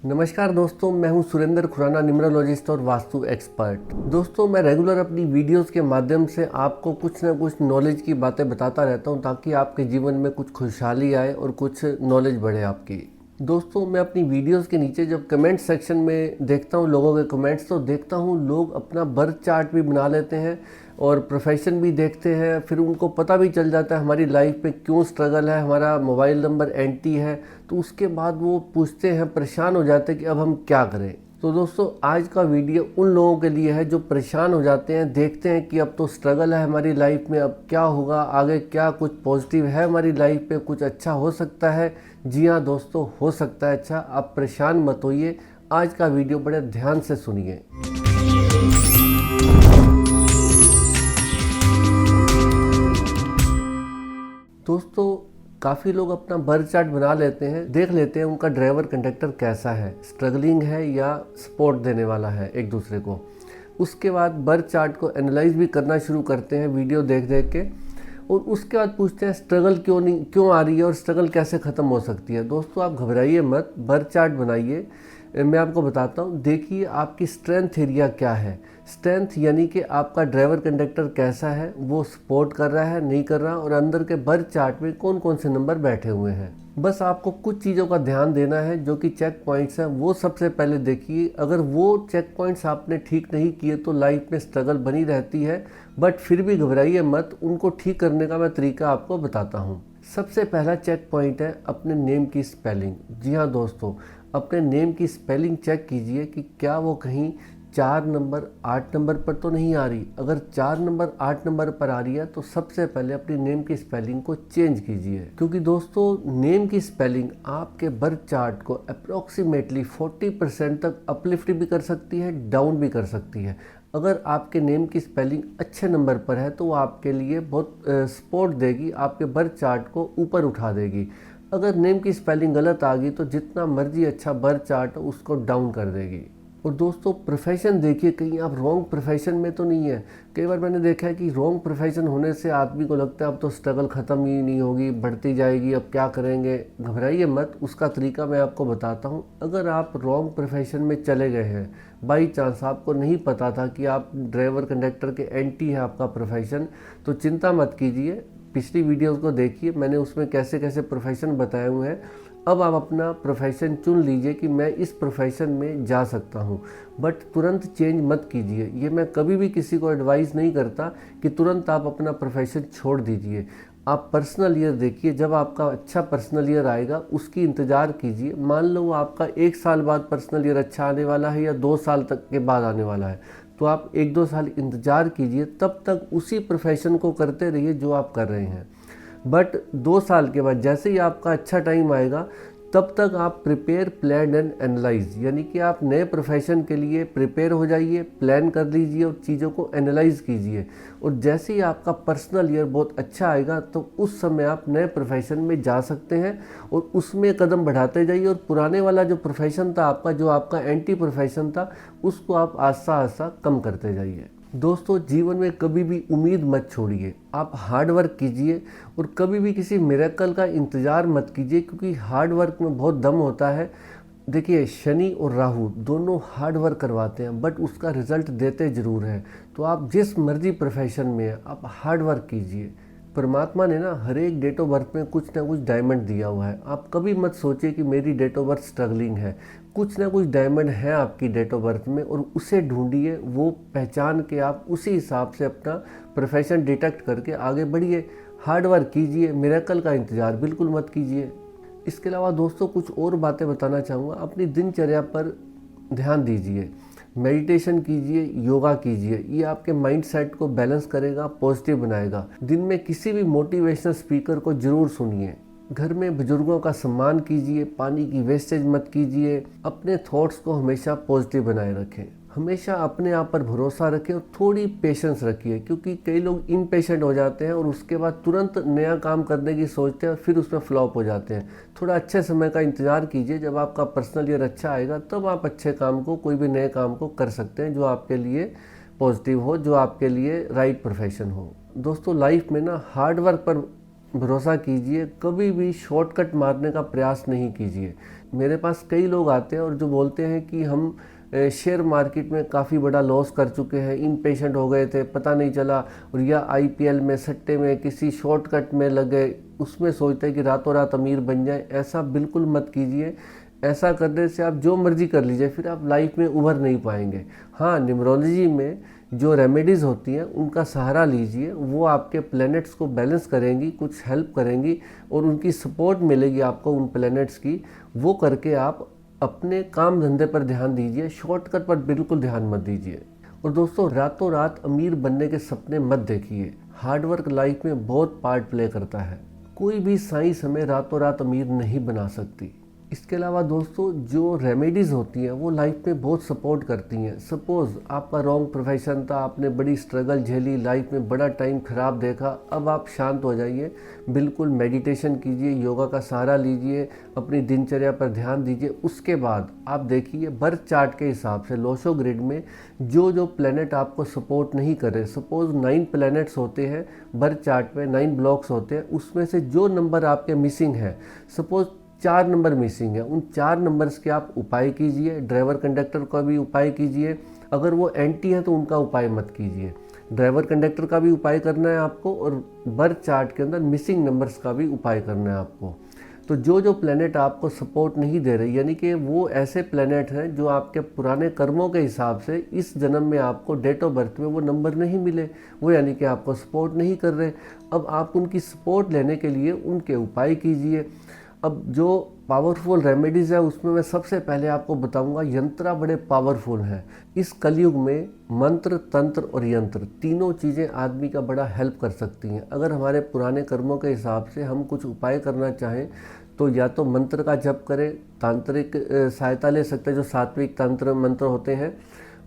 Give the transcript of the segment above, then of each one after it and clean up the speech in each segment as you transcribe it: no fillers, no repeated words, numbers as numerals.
नमस्कार दोस्तों, मैं हूं सुरेंद्र खुराना, न्यूमरोलॉजिस्ट और वास्तु एक्सपर्ट। दोस्तों, मैं रेगुलर अपनी वीडियोस के माध्यम से आपको कुछ ना कुछ नॉलेज की बातें बताता रहता हूं ताकि आपके जीवन में कुछ खुशहाली आए और कुछ नॉलेज बढ़े आपकी। दोस्तों, मैं अपनी वीडियोस के नीचे जब कमेंट सेक्शन में देखता हूं लोगों के कमेंट्स, तो देखता हूं लोग अपना बर्थ चार्ट भी बना लेते हैं और प्रोफेशन भी देखते हैं। फिर उनको पता भी चल जाता है हमारी लाइफ में क्यों स्ट्रगल है, हमारा मोबाइल नंबर एंटी है। तो उसके बाद वो पूछते हैं, परेशान हो जाते हैं कि अब हम क्या करें। तो दोस्तों, आज का वीडियो उन लोगों के लिए है जो परेशान हो जाते हैं, देखते हैं कि अब तो स्ट्रगल है हमारी लाइफ में, अब क्या होगा, आगे क्या कुछ पॉजिटिव है हमारी लाइफ में, कुछ अच्छा हो सकता है। जी हाँ दोस्तों, हो सकता है अच्छा। आप परेशान मत होइए, आज का वीडियो बड़े ध्यान से सुनिए। दोस्तों, काफ़ी लोग अपना बर्थ चार्ट बना लेते हैं, देख लेते हैं उनका ड्राइवर कंडक्टर कैसा है, स्ट्रगलिंग है या सपोर्ट देने वाला है एक दूसरे को। उसके बाद बर्थ चार्ट को एनालाइज भी करना शुरू करते हैं वीडियो देख देख के, और उसके बाद पूछते हैं स्ट्रगल क्यों आ रही है और स्ट्रगल कैसे ख़त्म हो सकती है। दोस्तों, आप घबराइए मत, बर्थ चार्ट बनाइए, मैं आपको बताता हूँ। देखिए आपकी स्ट्रेंथ एरिया क्या है। स्ट्रेंथ यानी कि आपका ड्राइवर कंडक्टर कैसा है, वो सपोर्ट कर रहा है नहीं कर रहा, और अंदर के बर्थ चार्ट में कौन कौन से नंबर बैठे हुए हैं। बस आपको कुछ चीज़ों का ध्यान देना है जो कि चेक पॉइंट्स हैं, वो सबसे पहले देखिए। अगर वो चेक पॉइंट्स आपने ठीक नहीं किए तो लाइफ में स्ट्रगल बनी रहती है, बट फिर भी घबराइए मत, उनको ठीक करने का मैं तरीका आपको बताता हूँ। सबसे पहला चेक पॉइंट है अपने नेम की स्पेलिंग। जी हाँ दोस्तों, अपने नेम की स्पेलिंग चेक कीजिए कि क्या वो कहीं 4 नंबर 8 नंबर पर तो नहीं आ रही। अगर 4 नंबर 8 नंबर पर आ रही है तो सबसे पहले अपनी नेम की स्पेलिंग को चेंज कीजिए, क्योंकि दोस्तों नेम की स्पेलिंग आपके बर्थ चार्ट को अप्रोक्सीमेटली 40% तक अपलिफ्ट भी कर सकती है, डाउन भी कर सकती है। अगर आपके नेम की स्पेलिंग अच्छे नंबर पर है तो वो आपके लिए बहुत सपोर्ट देगी, आपके बर्थ चार्ट को ऊपर उठा देगी। अगर नेम की स्पेलिंग गलत आ गई तो जितना मर्जी अच्छा बर्थ चार्ट हो उसको डाउन कर देगी। और दोस्तों, प्रोफेशन देखिए, कहीं आप रॉन्ग प्रोफेशन में तो नहीं है। कई बार मैंने देखा है कि रॉन्ग प्रोफेशन होने से आदमी को लगता है अब तो स्ट्रगल ख़त्म ही नहीं होगी, बढ़ती जाएगी, अब क्या करेंगे। घबराइए मत, उसका तरीका मैं आपको बताता हूँ। अगर आप रॉन्ग प्रोफेशन में चले गए हैं, बाई चांस आपको नहीं पता था कि आप ड्राइवर कंडक्टर के एंटी है आपका प्रोफेशन, तो चिंता मत कीजिए। पिछली वीडियोस को देखिए, मैंने उसमें कैसे कैसे प्रोफेशन बताए हुए हैं। अब आप अपना प्रोफेशन चुन लीजिए कि मैं इस प्रोफेशन में जा सकता हूं, बट तुरंत चेंज मत कीजिए। ये मैं कभी भी किसी को एडवाइस नहीं करता कि तुरंत आप अपना प्रोफेशन छोड़ दीजिए। आप पर्सनल ईयर देखिए, जब आपका अच्छा पर्सनल ईयर आएगा उसकी इंतज़ार कीजिए। मान लो आपका 1 साल बाद पर्सनल ईयर अच्छा आने वाला है या 2 साल तक के बाद आने वाला है, तो आप 1-2 साल इंतज़ार कीजिए, तब तक उसी प्रोफेशन को करते रहिए जो आप कर रहे हैं। बट 2 साल के बाद जैसे ही आपका अच्छा टाइम आएगा, तब तक आप प्रिपेयर, प्लान एंड एनालाइज, यानी कि आप नए प्रोफेशन के लिए प्रिपेयर हो जाइए, प्लान कर लीजिए और चीज़ों को एनालाइज कीजिए। और जैसे ही आपका पर्सनल ईयर बहुत अच्छा आएगा तो उस समय आप नए प्रोफेशन में जा सकते हैं और उसमें कदम बढ़ाते जाइए। और पुराने वाला जो प्रोफेशन था आपका, जो आपका एंटी प्रोफेशन था, उसको आप आस्ता आस्ता कम करते जाइए। दोस्तों, जीवन में कभी भी उम्मीद मत छोड़िए, आप हार्ड वर्क कीजिए और कभी भी किसी मिरेकल का इंतज़ार मत कीजिए, क्योंकि हार्ड वर्क में बहुत दम होता है। देखिए, शनि और राहु दोनों हार्ड वर्क करवाते हैं, बट उसका रिजल्ट देते ज़रूर हैं। तो आप जिस मर्जी प्रोफेशन में हैं, आप हार्ड वर्क कीजिए। परमात्मा ने ना हर एक डेट ऑफ बर्थ में कुछ ना कुछ डायमंड दिया हुआ है। आप कभी मत सोचिए कि मेरी डेट ऑफ बर्थ स्ट्रगलिंग है। कुछ ना कुछ डायमंड है आपकी डेट ऑफ बर्थ में, और उसे ढूंढिए, वो पहचान के आप उसी हिसाब से अपना प्रोफेशन डिटेक्ट करके आगे बढ़िए। हार्ड वर्क कीजिए, मिरेकल का इंतज़ार बिल्कुल मत कीजिए। इसके अलावा दोस्तों, कुछ और बातें बताना चाहूँगा। अपनी दिनचर्या पर ध्यान दीजिए, मेडिटेशन कीजिए, योगा कीजिए। ये आपके माइंडसेट को बैलेंस करेगा, पॉजिटिव बनाएगा। दिन में किसी भी मोटिवेशनल स्पीकर को जरूर सुनिए। घर में बुजुर्गों का सम्मान कीजिए, पानी की वेस्टेज मत कीजिए। अपने थॉट्स को हमेशा पॉजिटिव बनाए रखें। हमेशा अपने आप पर भरोसा रखें और थोड़ी पेशेंस रखिए, क्योंकि कई लोग इम्पेशेंट हो जाते हैं और उसके बाद तुरंत नया काम करने की सोचते हैं और फिर उसमें फ्लॉप हो जाते हैं। थोड़ा अच्छे समय का इंतज़ार कीजिए, जब आपका पर्सनल ईयर अच्छा आएगा तब आप अच्छे काम को, कोई भी नए काम को कर सकते हैं जो आपके लिए पॉजिटिव हो, जो आपके लिए राइट प्रोफेशन हो। दोस्तों, लाइफ में ना हार्ड वर्क पर भरोसा कीजिए, कभी भी शॉर्टकट मारने का प्रयास नहीं कीजिए। मेरे पास कई लोग आते हैं और जो बोलते हैं कि हम शेयर मार्केट में काफ़ी बड़ा लॉस कर चुके हैं, इम्पेशेंट हो गए थे, पता नहीं चला, और या आईपीएल में, सट्टे में, किसी शॉर्टकट में लग गए, उसमें सोचते हैं कि रातों रात अमीर बन जाए। ऐसा बिल्कुल मत कीजिए। ऐसा करने से आप जो मर्जी कर लीजिए, फिर आप लाइफ में उभर नहीं पाएंगे। हाँ, न्यूमरोलॉजी में जो रेमेडीज़ होती हैं उनका सहारा लीजिए, वो आपके प्लैनेट्स को बैलेंस करेंगी, कुछ हेल्प करेंगी और उनकी सपोर्ट मिलेगी आपको उन प्लैनेट्स की। वो करके आप अपने काम धंधे पर ध्यान दीजिए, शॉर्टकट पर बिल्कुल ध्यान मत दीजिए। और दोस्तों, रातों रात अमीर बनने के सपने मत देखिए। हार्डवर्क लाइफ में बहुत पार्ट प्ले करता है। कोई भी साइंस हमें रातों रात अमीर नहीं बना सकती। इसके अलावा दोस्तों, जो रेमेडीज़ होती हैं वो लाइफ में बहुत सपोर्ट करती हैं। सपोज़ आपका रॉन्ग प्रोफेशन था, आपने बड़ी स्ट्रगल झेली, लाइफ में बड़ा टाइम ख़राब देखा, अब आप शांत हो जाइए, बिल्कुल मेडिटेशन कीजिए, योगा का सहारा लीजिए, अपनी दिनचर्या पर ध्यान दीजिए। उसके बाद आप देखिए बर्थ चार्ट के हिसाब से लोशो ग्रिड में जो जो प्लैनेट आपको सपोर्ट नहीं कर रहे, सपोज़ 9 प्लैनेट्स होते हैं बर्थ चार्ट में, 9 ब्लॉक्स होते हैं, उसमें से जो नंबर आपके मिसिंग है, सपोज़ 4 नंबर मिसिंग है, उन 4 नंबर्स के आप उपाय कीजिए। ड्राइवर कंडक्टर का भी उपाय कीजिए। अगर वो एंटी है तो उनका उपाय मत कीजिए। ड्राइवर कंडक्टर का भी उपाय करना है आपको और बर्थ चार्ट के अंदर मिसिंग नंबर्स का भी उपाय करना है आपको। तो जो जो प्लैनेट आपको सपोर्ट नहीं दे रहे, यानी कि वो ऐसे प्लैनेट हैं जो आपके पुराने कर्मों के हिसाब से इस जन्म में आपको डेट ऑफ बर्थ में वो नंबर नहीं मिले, वो यानी कि आपको सपोर्ट नहीं कर रहे। अब आप उनकी सपोर्ट लेने के लिए उनके उपाय कीजिए। अब जो पावरफुल रेमेडीज़ है उसमें मैं सबसे पहले आपको बताऊंगा, यंत्रा बड़े पावरफुल हैं। इस कलयुग में मंत्र, तंत्र और यंत्र तीनों चीज़ें आदमी का बड़ा हेल्प कर सकती हैं। अगर हमारे पुराने कर्मों के हिसाब से हम कुछ उपाय करना चाहें तो या तो मंत्र का जप करें, तांत्रिक सहायता ले सकते हैं जो सात्विक तंत्र मंत्र होते हैं,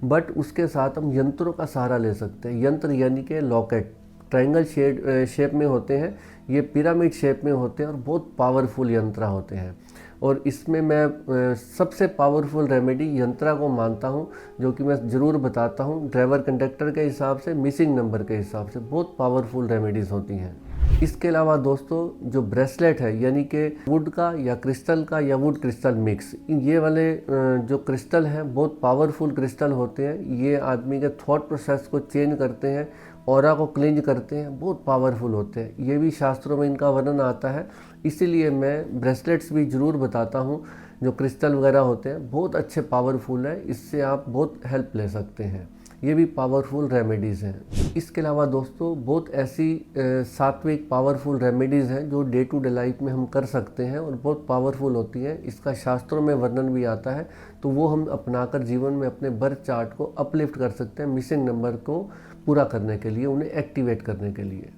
बट उसके साथ हम यंत्रों का सहारा ले सकते हैं। यंत्र यानी कि लॉकेट ट्रायंगल शेप में होते हैं, ये पिरामिड शेप में होते हैं और बहुत पावरफुल यंत्र होते हैं। और इसमें मैं सबसे पावरफुल रेमेडी यंत्रा को मानता हूँ, जो कि मैं ज़रूर बताता हूँ। ड्राइवर कंडक्टर के हिसाब से, मिसिंग नंबर के हिसाब से बहुत पावरफुल रेमेडीज़ होती हैं। इसके अलावा दोस्तों, जो ब्रेसलेट है यानी कि वुड का या क्रिस्टल का या वुड क्रिस्टल मिक्स, ये वाले जो क्रिस्टल हैं बहुत पावरफुल क्रिस्टल होते हैं। ये आदमी के थॉट प्रोसेस को चेंज करते हैं, ऑरा को क्लींज करते हैं, बहुत पावरफुल होते हैं। ये भी शास्त्रों में इनका वर्णन आता है, इसीलिए मैं ब्रेसलेट्स भी ज़रूर बताता हूँ। जो क्रिस्टल वगैरह होते हैं बहुत अच्छे पावरफुल है, इससे आप बहुत हेल्प ले सकते हैं। ये भी पावरफुल रेमेडीज़ हैं। इसके अलावा दोस्तों, बहुत ऐसी सात्विक पावरफुल रेमेडीज़ हैं जो डे टू डे लाइफ में हम कर सकते हैं और बहुत पावरफुल होती हैं। इसका शास्त्रों में वर्णन भी आता है, तो वो हम अपनाकर जीवन में अपने बर्थ चार्ट को अपलिफ्ट कर सकते हैं, मिसिंग नंबर को पूरा करने के लिए, उन्हें एक्टिवेट करने के लिए।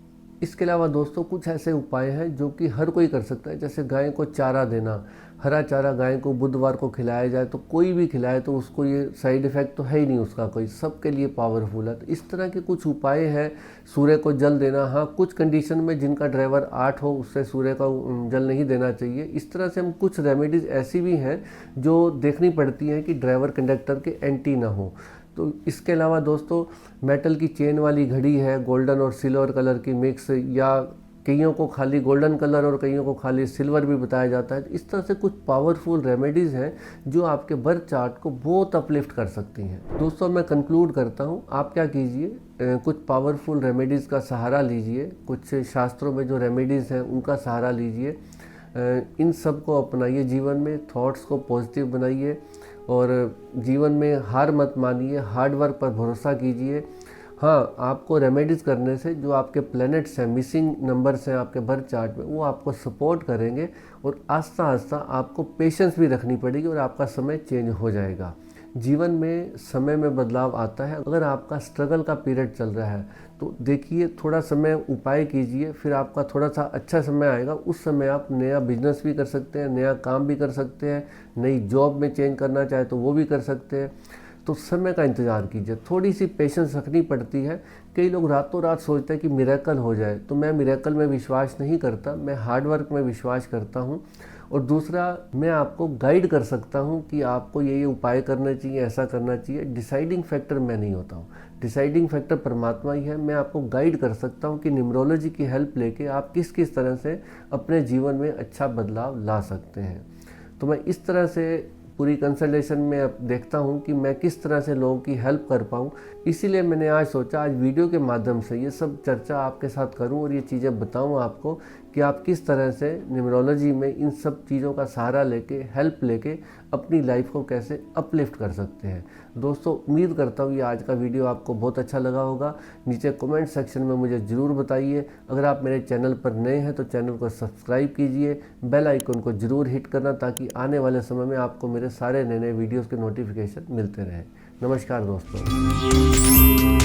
इसके अलावा दोस्तों, कुछ ऐसे उपाय हैं जो कि हर कोई कर सकता है। जैसे गाय को चारा देना, हरा चारा गाय को बुधवार को खिलाया जाए तो कोई भी खिलाए तो उसको ये साइड इफ़ेक्ट तो है ही नहीं उसका कोई, सबके लिए पावरफुल है। तो इस तरह के कुछ उपाय हैं। सूर्य को जल देना, हाँ कुछ कंडीशन में जिनका ड्राइवर 8 हो उससे सूर्य का जल नहीं देना चाहिए। इस तरह से हम कुछ रेमेडीज़ ऐसी भी हैं जो देखनी पड़ती हैं कि ड्राइवर कंडक्टर के एंटी ना हो। तो इसके अलावा दोस्तों, मेटल की चेन वाली घड़ी है, गोल्डन और सिल्वर कलर की मिक्स, या कईयों को खाली गोल्डन कलर और कईयों को खाली सिल्वर भी बताया जाता है। इस तरह से कुछ पावरफुल रेमेडीज़ हैं जो आपके बर्थ चार्ट को बहुत अपलिफ्ट कर सकती हैं। दोस्तों, मैं कंक्लूड करता हूँ, आप क्या कीजिए, कुछ पावरफुल रेमेडीज़ का सहारा लीजिए, कुछ शास्त्रों में जो रेमेडीज़ हैं उनका सहारा लीजिए, इन सब को अपनाइए जीवन में, थॉट्स को पॉजिटिव बनाइए और जीवन में हार मत मानिए, हार्ड वर्क पर भरोसा कीजिए। हाँ, आपको रेमेडीज़ करने से जो आपके प्लैनेट्स हैं, मिसिंग नंबर्स हैं आपके बर्थ चार्ट में, वो आपको सपोर्ट करेंगे और आस्ता आस्ता आपको पेशेंस भी रखनी पड़ेगी और आपका समय चेंज हो जाएगा। जीवन में समय में बदलाव आता है। अगर आपका स्ट्रगल का पीरियड चल रहा है तो देखिए, थोड़ा समय उपाय कीजिए, फिर आपका थोड़ा सा अच्छा समय आएगा। उस समय आप नया बिजनेस भी कर सकते हैं, नया काम भी कर सकते हैं, नई जॉब में चेंज करना चाहे तो वो भी कर सकते हैं। तो समय का इंतज़ार कीजिए, थोड़ी सी पेशेंस रखनी पड़ती है। कई लोग रातों रात सोचते हैं कि मिरेकल हो जाए, तो मैं मिरेकल में विश्वास नहीं करता, मैं हार्ड वर्क में विश्वास करता हूँ। और दूसरा, मैं आपको गाइड कर सकता हूँ कि आपको ये उपाय करना चाहिए, ऐसा करना चाहिए। डिसाइडिंग फैक्टर मैं नहीं होता हूँ, डिसाइडिंग फैक्टर परमात्मा ही है। मैं आपको गाइड कर सकता हूँ कि न्यूमरोलॉजी की हेल्प लेके आप किस किस तरह से अपने जीवन में अच्छा बदलाव ला सकते हैं। तो मैं इस तरह से पूरी कंसल्टेशन में अब देखता हूँ कि मैं किस तरह से लोगों की हेल्प कर पाऊँ। इसीलिए मैंने आज सोचा आज वीडियो के माध्यम से ये सब चर्चा आपके साथ करूँ और ये चीज़ें बताऊँ आपको कि आप किस तरह से न्यूमरोलॉजी में इन सब चीज़ों का सहारा लेके, हेल्प लेके अपनी लाइफ को कैसे अपलिफ्ट कर सकते हैं। दोस्तों, उम्मीद करता हूँ ये आज का वीडियो आपको बहुत अच्छा लगा होगा। नीचे कमेंट सेक्शन में मुझे ज़रूर बताइए। अगर आप मेरे चैनल पर नए हैं तो चैनल को सब्सक्राइब कीजिए, बेल आइकन को ज़रूर हिट करना ताकि आने वाले समय में आपको मेरे सारे नए नए वीडियोज़ के नोटिफिकेशन मिलते रहें। नमस्कार दोस्तों।